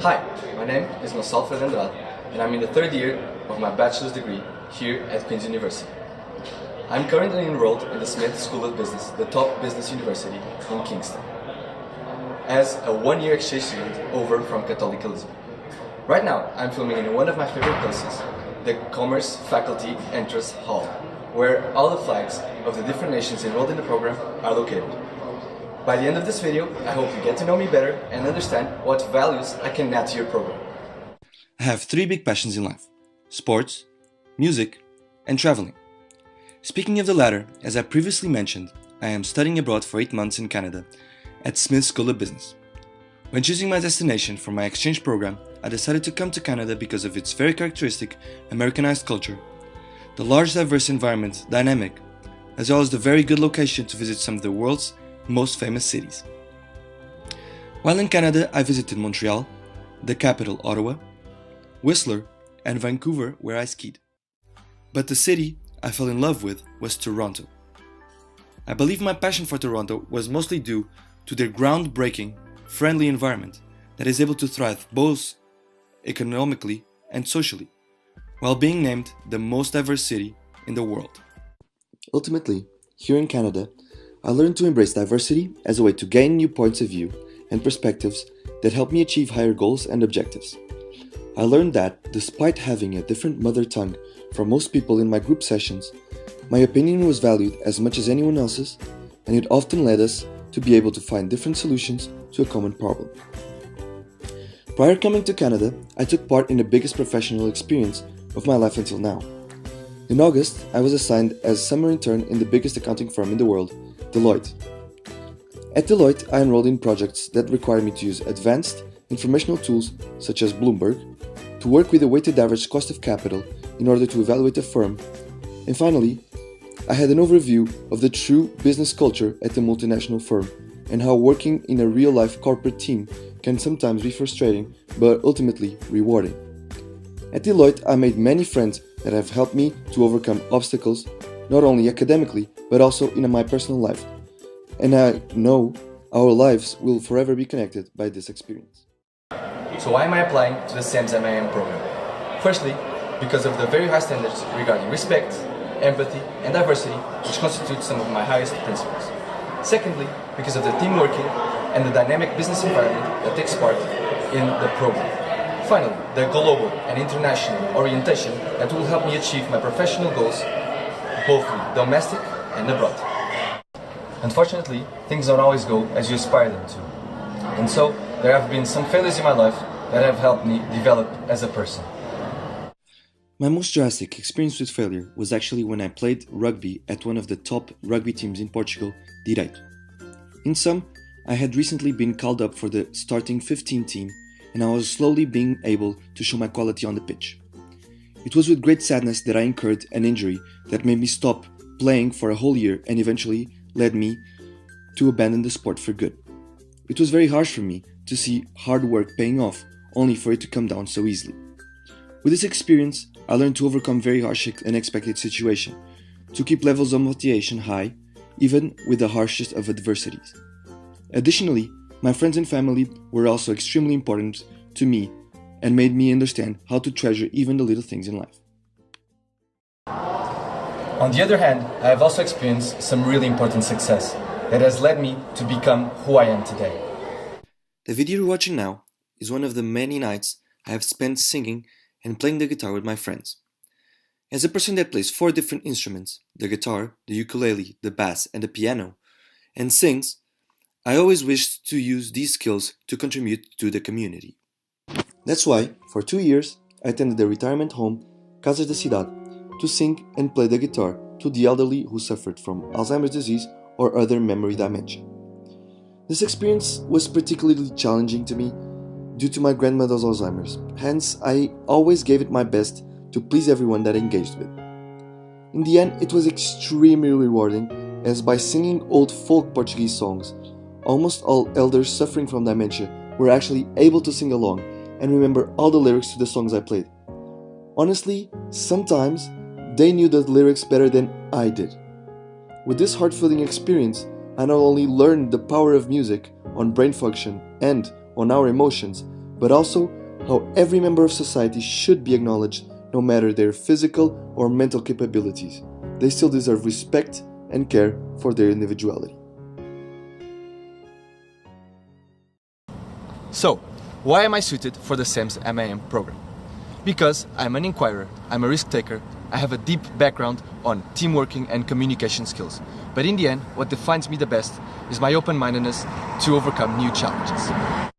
Hi, my name is Gonçalo Fernando and I'm in the third year of my bachelor's degree here at Queen's University. I'm currently enrolled in the Smith School of Business, the top business university in Kingston, as a one-year exchange student over from Catholic Elizabeth. Right now, I'm filming in one of my favorite places, the Commerce Faculty Entrance Hall, where all the flags of the different nations enrolled in the program are located. By the end of this video, I hope you get to know me better and understand what values I can add to your program. I have three big passions in life: sports, music, and traveling. Speaking of the latter, as I previously mentioned, I am studying abroad for 8 months in Canada at Smith School of Business. When choosing my destination for my exchange program, I decided to come to Canada because of its very characteristic Americanized culture, the large diverse environment, dynamic, as well as the very good location to visit some of the world's most famous cities. While in Canada, I visited Montreal, the capital Ottawa, Whistler, and Vancouver, where I skied. But the city I fell in love with was Toronto. I believe my passion for Toronto was mostly due to their groundbreaking, friendly environment that is able to thrive both economically and socially, while being named the most diverse city in the world. Ultimately, here in Canada, I learned to embrace diversity as a way to gain new points of view and perspectives that help me achieve higher goals and objectives. I learned that, despite having a different mother tongue from most people in my group sessions, my opinion was valued as much as anyone else's, and it often led us to be able to find different solutions to a common problem. Prior coming to Canada, I took part in the biggest professional experience of my life until now. In August, I was assigned as summer intern in the biggest accounting firm in the world, Deloitte. At Deloitte, I enrolled in projects that required me to use advanced informational tools such as Bloomberg, to work with a weighted average cost of capital in order to evaluate a firm, and finally, I had an overview of the true business culture at a multinational firm and how working in a real-life corporate team can sometimes be frustrating but ultimately rewarding. At Deloitte, I made many friends that have helped me to overcome obstacles, not only academically but also in my personal life, and I know our lives will forever be connected by this experience. So why am I applying to the CEMS MIM program? Firstly, because of the very high standards regarding respect, empathy, and diversity, which constitute some of my highest principles. Secondly, because of the team working and the dynamic business environment that takes part in the program. Finally, the global and international orientation that will help me achieve my professional goals, both domestic and abroad. Unfortunately, things don't always go as you aspire them to. And so, there have been some failures in my life that have helped me develop as a person. My most drastic experience with failure was actually when I played rugby at one of the top rugby teams in Portugal, Direito. In sum, I had recently been called up for the starting 15 team and I was slowly being able to show my quality on the pitch. It was with great sadness that I incurred an injury that made me stop playing for a whole year and eventually led me to abandon the sport for good. It was very harsh for me to see hard work paying off only for it to come down so easily. With this experience, I learned to overcome very harsh and unexpected situations, to keep levels of motivation high, even with the harshest of adversities. Additionally, my friends and family were also extremely important to me and made me understand how to treasure even the little things in life. On the other hand, I have also experienced some really important success that has led me to become who I am today. The video you're watching now is one of the many nights I have spent singing and playing the guitar with my friends. As a person that plays 4 different instruments, the guitar, the ukulele, the bass, and the piano, and sings, I always wished to use these skills to contribute to the community. That's why, for 2 years, I attended the retirement home Casa da Cidade to sing and play the guitar to the elderly who suffered from Alzheimer's disease or other memory dementia. This experience was particularly challenging to me due to my grandmother's Alzheimer's, hence I always gave it my best to please everyone that I engaged with. In the end, it was extremely rewarding, as by singing old folk Portuguese songs, almost all elders suffering from dementia were actually able to sing along and remember all the lyrics to the songs I played. Honestly, sometimes they knew the lyrics better than I did. With this heart-filling experience, I not only learned the power of music on brain function and on our emotions, but also how every member of society should be acknowledged no matter their physical or mental capabilities. They still deserve respect and care for their individuality. So, why am I suited for the CEMS MIM program? Because I'm an inquirer, I'm a risk taker, I have a deep background on teamworking and communication skills. But in the end, what defines me the best is my open-mindedness to overcome new challenges.